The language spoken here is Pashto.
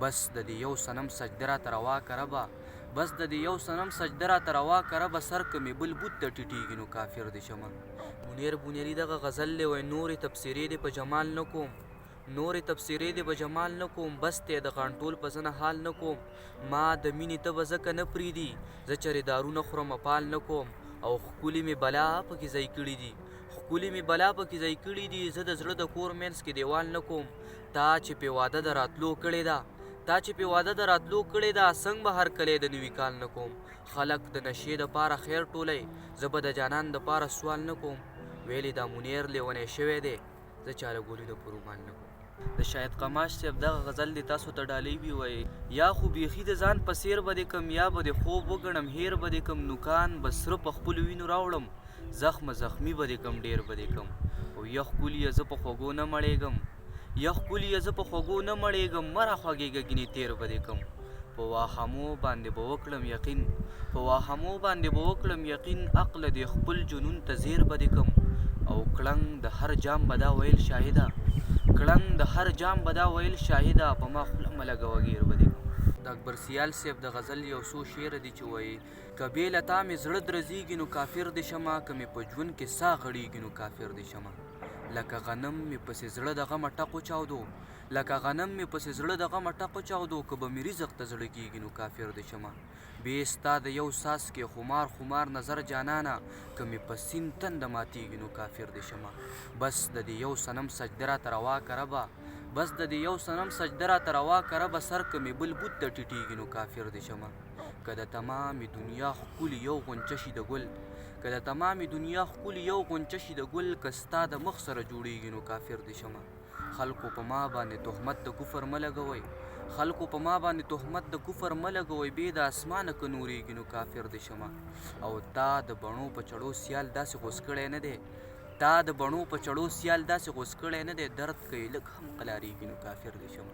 بس د دې یو صنم سجده راته روا که ربه بس د دې یو صنم سجده راته روا که ربه سر که مې بل بت ته ټیټېږي نو کافر دې شمه منیر بونیري دغه غزل دی وایي نورې تبصرې دې په جمال نه کوم نورې تبصرې دې په جمال نه کوم بس دی د غانټول په زنه حال نه کوم ما د مینې ته به ځکه نه پرېږدي زه چرې دارونه خورم پال نه کوم او ښکلې مې بلا پکې ځای کړي دي ښکلې مې بلا پکې ځای کړي دي زه د زړه د کور منځ کې دیوال نه کوم تا چې پې واده د راتلو کړې ده تا چې پې واده د راتلو کړې ده څنګ به هر کلی د نوي کال نه کوم خلک د نشې دپاره خیر ټولی زه به د جانان دپاره سوال نه کوم ویلې دا منیر لیونی شوی دی زه چاله ګولي د پرومان نه کوم د شاهد قماش صاحب دغه غزل دی تاسو ته ډالۍ وي وایي یا خو بیخي د ځان په څېر به دې کم یا به دې خوب وګڼم هیر به دې کم نوکان به سره په خپلو وینو راوړم زخمه زخمي به دې کم ډېر به دې کم او یخ ګولي زه په خوږو نه مړېږم یخ ګولي زه په خوږو نه مړېږم مه راخوږېږه ګینې تېر به دې کم په واهمو باندې به وکړم یقین په واهمو باندې به وکړم یقین عقله دې خپل جنون ته زیر به دې کم او کړنګ د هر جام به دا ویل شاهده کړنګ د هر جام به دا ویل شاهده په ما خوله مه لګوه ګیر به دې د اکبر سیال صاحب د غزل یو څو شعر دي چې وایي که بې له تا مې زړه درزېږي نو کافر دې شمه که مې په ژوند کې ساه غړېږي نو کافر دې شمه لکه غنم مې پسې زړه د غمه ټقو چاودو لکه غنم مې پسې زړه د غمه ټقو چاودو که به مې رزق ته زړه کېږي نو کافر دې شمه بې ستا د یو ساس کې خمار خمار نظر جانانه که مې په سیند تنده ماتېږي نو کافر دې شمه بس د دې یو صنم سجده راته روا که ربه بس د دې یو صنم سجده راته روا که ربه سر که مې بل بت ته ټیټېږي نو کافر دې شمه که د تمامې دنیا ښکلي یو غونچه شي د ګل که د تمامې دنیا ښکلي یو غونچه شي د ګل که ستا د مخ سره جوړېږي نو کافر دې شمه خلکو په ما باندې تهمت د کفر مه لګوئ خلکو په ما باندې تهمت د کفر مه لګوئ بې د اسمانه که نورېږي نو کافر دې شمه او تا د بڼو په چړو سیال داسې غوڅ کړی نه دی تا د بڼو په چړو سیال داسې غوڅ کړی نه دی درد که یې لږ هم قلارېږي نو کافر دې شمه